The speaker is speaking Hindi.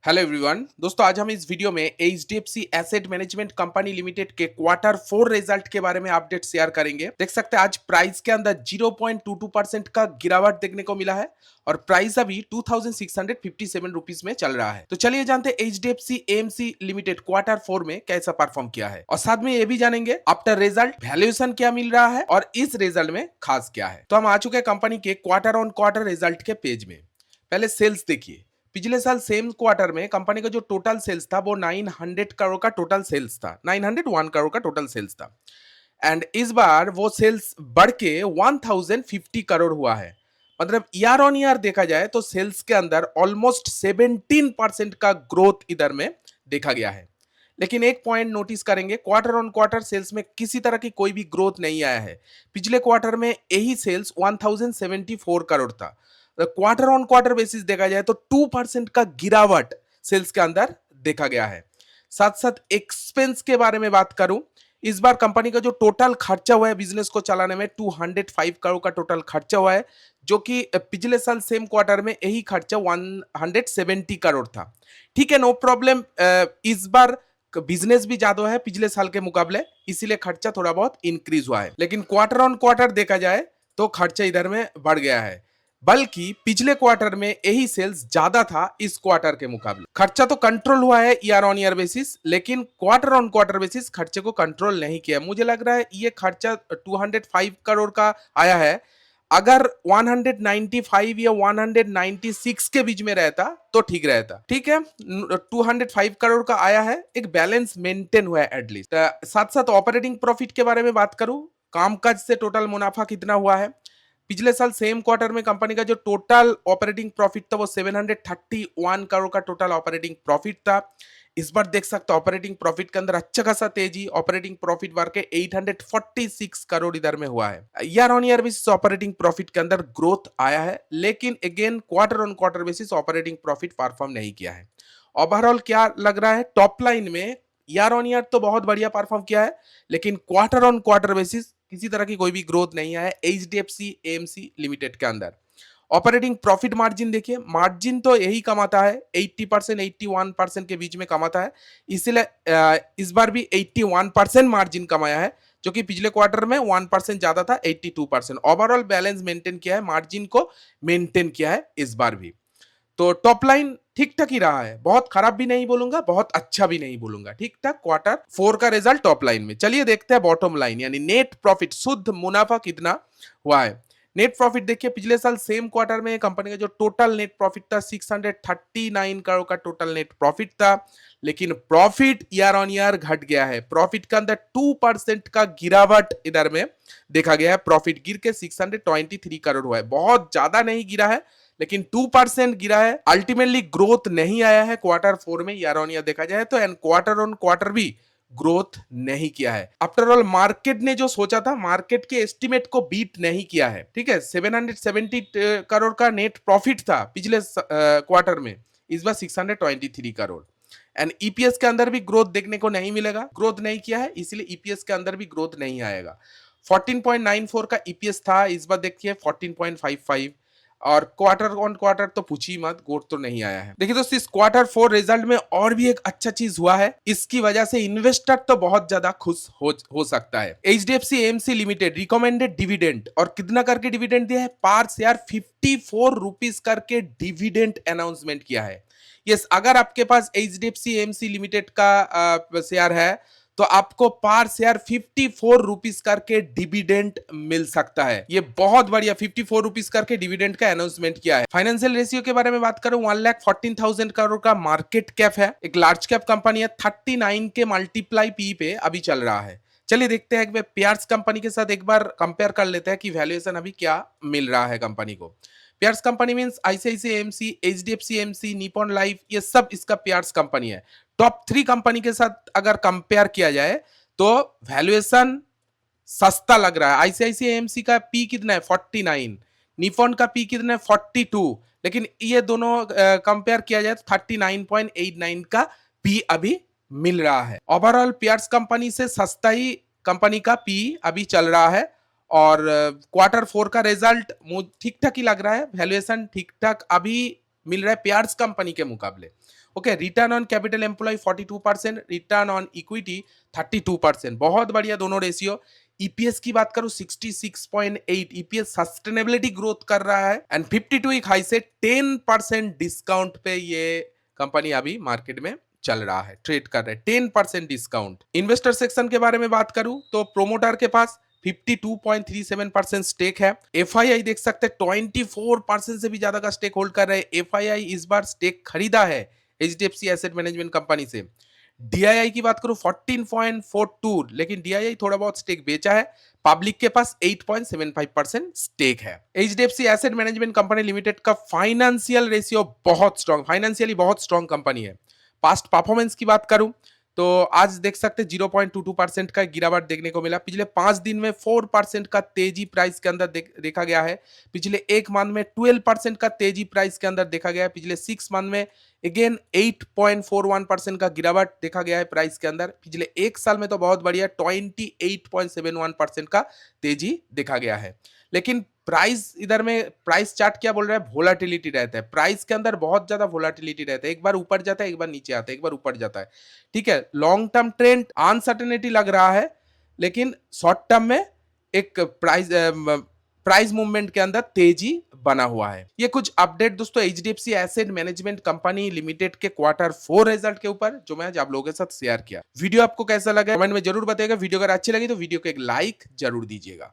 हेलो एवरीवन दोस्तों, आज हम इस वीडियो में HDFC asset management company limited के क्वार्टर 4 रिजल्ट के बारे में अपडेट शेयर करेंगे। देख सकते हैं आज प्राइस के अंदर 0.22% का गिरावट देखने को मिला है और प्राइस अभी 2657 रुपीस में चल रहा है। तो चलिए जानते हैं एचडीएफसी एएमसी लिमिटेड क्वार्टर 4 में कैसा परफॉर्म किया है और साथ में ये भी जानेंगे आफ्टर रिजल्ट वैल्यूएशन क्या मिल रहा है और इस रिजल्ट में खास क्या है। तो हम आ चुके हैं कंपनी के क्वार्टर ऑन क्वार्टर रिजल्ट के पेज में। पहले सेल्स देखिए। पिछले साल सेम क्वार्टर में कंपनी का जो टोटल सेल्स था वो 900 करोड़ का टोटल सेल्स था, 901 करोड़ का टोटल सेल्स था। एंड इस बार वो सेल्स बढ़ के 1050 करोड़ हुआ है। मतलब ईयर ऑन ईयर देखा जाए तो सेल्स के अंदर ऑलमोस्ट 17% का ग्रोथ इधर में देखा गया है। लेकिन एक पॉइंट नोटिस करेंगे, क्वार्टर ऑन क्वार्टर सेल्स में किसी तरह की कोई भी ग्रोथ नहीं आया है। पिछले क्वार्टर में यही सेल्स 1074 करोड़ था। क्वार्टर ऑन क्वार्टर बेसिस देखा जाए तो 2% का गिरावट सेल्स के अंदर देखा गया है। साथ साथ एक्सपेंस के बारे में बात करूं, इस बार कंपनी का जो टोटल खर्चा हुआ है बिजनेस को चलाने में 205 करोड़ का टोटल खर्चा हुआ है, जो कि पिछले साल सेम क्वार्टर में यही खर्चा 170 करोड़ था। ठीक है, नो प्रॉब्लम। इस बार बिजनेस भी ज्यादा है पिछले साल के मुकाबले, इसीलिए खर्चा थोड़ा बहुत इंक्रीज हुआ है। लेकिन क्वार्टर ऑन क्वार्टर देखा जाए तो खर्चा इधर में बढ़ गया है, बल्कि पिछले क्वार्टर में यही सेल्स ज्यादा था इस क्वार्टर के मुकाबले। खर्चा तो कंट्रोल हुआ है ईयर ऑन ईयर बेसिस, लेकिन क्वार्टर ऑन क्वार्टर बेसिस खर्चे को कंट्रोल नहीं किया। मुझे लग रहा है ये खर्चा 205 करोड़ का आया है। अगर 195 या 196 के बीच में रहता तो ठीक रहता। ठीक है, 205 करोड़ का आया है, एक बैलेंस मेंटेन हुआ है एटलीस्ट। साथ साथ ऑपरेटिंग प्रॉफिट के बारे में बात करूं, कामकाज से टोटल मुनाफा कितना हुआ है। पिछले साल सेम क्वार्टर में कंपनी का जो टोटल ऑपरेटिंग प्रॉफिट था वो 731 करोड़ का टोटल ऑपरेटिंग प्रॉफिट था। इस बार देख सकते हो ऑपरेटिंग प्रॉफिट के अंदर अच्छा खासा तेजी, ऑपरेटिंग प्रॉफिट बढ़ के 846 करोड़ इधर में हुआ है। Year on year basis operating profit के अंदर ग्रोथ आया है, लेकिन again quarter on quarter basis operating profit perform नहीं किया है। ओवरऑल क्या लग रहा है, टॉप लाइन में ईयर ऑन ईयर तो बहुत बढ़िया परफॉर्म किया है, लेकिन क्वार्टर ऑन क्वार्टर बेसिस किसी तरह की कोई भी ग्रोथ नहीं आया है एचडीएफसी एएमसी लिमिटेड के अंदर। ऑपरेटिंग प्रॉफिट मार्जिन देखिए, मार्जिन तो यही कमाता है 80% 81% के बीच में कमाता है, इसलिए इस बार भी 81% मार्जिन कमाया है, जो कि पिछले क्वार्टर में 1% ज्यादा था, 82%। ओवरऑल बैलेंस मेंटेन किया है, मार्जिन को मेंटेन किया है इस बार भी। तो टॉप लाइन ठीक ठाक ही रहा है, बहुत खराब भी नहीं बोलूंगा, बहुत अच्छा भी नहीं बोलूंगा, ठीक ठाक क्वार्टर 4 का रिजल्ट टॉप लाइन में। चलिए देखते हैं बॉटम लाइन यानी नेट प्रॉफिट, शुद्ध मुनाफा कितना हुआ है। नेट प्रॉफिट देखिए, पिछले साल सेम क्वार्टर में कंपनी का जो टोटल नेट प्रॉफिट था 639 करोड़ का टोटल नेट प्रॉफिट था, लेकिन प्रॉफिट ईयर ऑन ईयर घट गया है। प्रॉफिट के अंदर 2% का गिरावट इधर में देखा गया है, प्रॉफिट गिर के 623 करोड़ हुआ है। बहुत ज्यादा नहीं गिरा है, लेकिन 2% गिरा है। अल्टीमेटली ग्रोथ नहीं आया है क्वार्टर 4 में ईयर ऑन ईयर देखा जाए तो, एंड क्वार्टर ऑन क्वार्टर भी ग्रोथ नहीं किया है। आफ्टर ऑल मार्केट ने जो सोचा था, मार्केट के एस्टिमेट को बीट नहीं किया है। ठीक है, 770 करोड़ का नेट प्रॉफिट था पिछले क्वार्टर में, इस बार 623 करोड़। एंड ईपीएस के अंदर भी ग्रोथ देखने को नहीं मिलेगा, ग्रोथ नहीं किया है, इसलिए ईपीएस के अंदर भी ग्रोथ नहीं आएगा। 14.94 का ईपीएस था, इस बार देखिए 14.55, और क्वार्टर ऑन क्वार्टर तो पूछी मत, ग्रोथ तो नहीं आया है। देखिए दोस्तों, इस क्वार्टर 4 रिजल्ट में और भी एक अच्छा चीज हुआ है, इसकी वजह से इन्वेस्टर तो बहुत ज्यादा खुश हो सकता है। HDFC AMC limited recommended dividend, और कितना करके डिविडेंड दिया है, पर शेयर 54 रुपीस करके डिविडेंड अनाउंसमेंट किया है। यस, अगर आपके पास एचडीएफसी एएमसी लिमिटेड का शेयर है तो आपको पर शेयर 54 रुपीस करके डिविडेंड मिल सकता है। ये बहुत बढ़िया 54 रुपीस करके डिविडेंड का अनाउंसमेंट किया है। फाइनेंशियल रेशियो के बारे में बात करूं, 1,14,000 करोड़ का मार्केट कैप है, एक लार्ज कैप कंपनी है, 39 के मल्टीप्लाई पी पे अभी चल रहा है। चलिए देखते हैं पेयर्स कंपनी के साथ एक बार कंपेयर कर लेते हैं कि वैल्यूएशन अभी क्या मिल रहा है कंपनी को। Pairs company means ICICI AMC, HDFC AMC, Nippon life, ये सब इसका पेयर्स कंपनी है। टॉप 3 कंपनी के साथ अगर कंपेयर किया जाए तो वैल्यूएशन सस्ता लग रहा है। आईसीआईसीआई एएमसी का पी कितना है, 49, निप्पॉन का पी कितना है, 42, लेकिन ये दोनों कंपेयर किया जाए तो 39.89 का पी अभी मिल रहा है। ओवरऑल पेयर्स कंपनी से सस्ता ही कंपनी का पी अभी चल रहा है, और क्वार्टर 4 का रिजल्ट ठीक ठाक ही लग रहा है, वैल्यूएशन ठीक ठाक अभी मिल रहा है पेयर्स कंपनी के मुकाबले। Okay, return on capital employ 42%, return on equity 32%, बहुत बढ़िया दोनों रेशियो। ईपीएस की बात करूं 66.8, ईपीएस सस्टेनेबिलिटी ग्रोथ कर रहा है एंड 52 एक हाई से 10% डिस्काउंट पे ये कंपनी अभी मार्केट में चल रहा है, ट्रेड कर रहे हैं 10% डिस्काउंट। इन्वेस्टर सेक्शन के बारे में बात करूं तो प्रोमोटर के पास 52.37% स्टेक है। एफआईआई देख सकते हैं 24% से भी ज्यादा का स्टेक होल्ड कर रहे हैं। एफआईआई इस बार स्टेक खरीदा है एचडीएफसी एसेट मैनेजमेंट कंपनी से। डीआईआई की बात करूं 14.42, लेकिन डीआईआई थोड़ा बहुत स्टेक बेचा है। पब्लिक के पास 8.75% स्टेक है। HDFC asset management company limited का फाइनेंशियल रेशियो बहुत स्ट्रॉन्ग, फाइनेंशियली बहुत स्ट्रॉन्ग कंपनी है। पास्ट परफॉर्मेंस की बात करूं तो आज देख सकते हैं 0.22% का गिरावट देखने को मिला। पिछले 5 दिन में 4% का तेजी प्राइस के अंदर देखा गया है। पिछले एक मंथ में 12% का तेजी प्राइस के अंदर देखा गया है। पिछले 6 मंथ में अगेन 8.41% का गिरावट देखा गया है प्राइस के अंदर। पिछले एक साल में तो बहुत बढ़िया 28.71% का तेजी देखा गया है। लेकिन प्राइस इधर में प्राइस चार्ट क्या बोल रहा है, वोलाटिलिटी रहता है प्राइस के अंदर, बहुत ज्यादा वोलाटिलिटी रहता है। एक बार ऊपर जाता है, एक बार नीचे आता है, एक बार ऊपर जाता है। ठीक है, लॉन्ग टर्म ट्रेंड अनसर्टेनिटी लग रहा है, लेकिन शॉर्ट टर्म में एक प्राइस मूवमेंट के अंदर तेजी बना हुआ है। ये कुछ अपडेट दोस्तों HDFC asset management company limited के Q4 रिजल्ट के ऊपर जो मैं आज आप लोगों के साथ शेयर किया। वीडियो आपको कैसा लगा कमेंट में जरूर बताइएगा। वीडियो अगर अच्छी लगी तो वीडियो को एक लाइक जरूर दीजिएगा।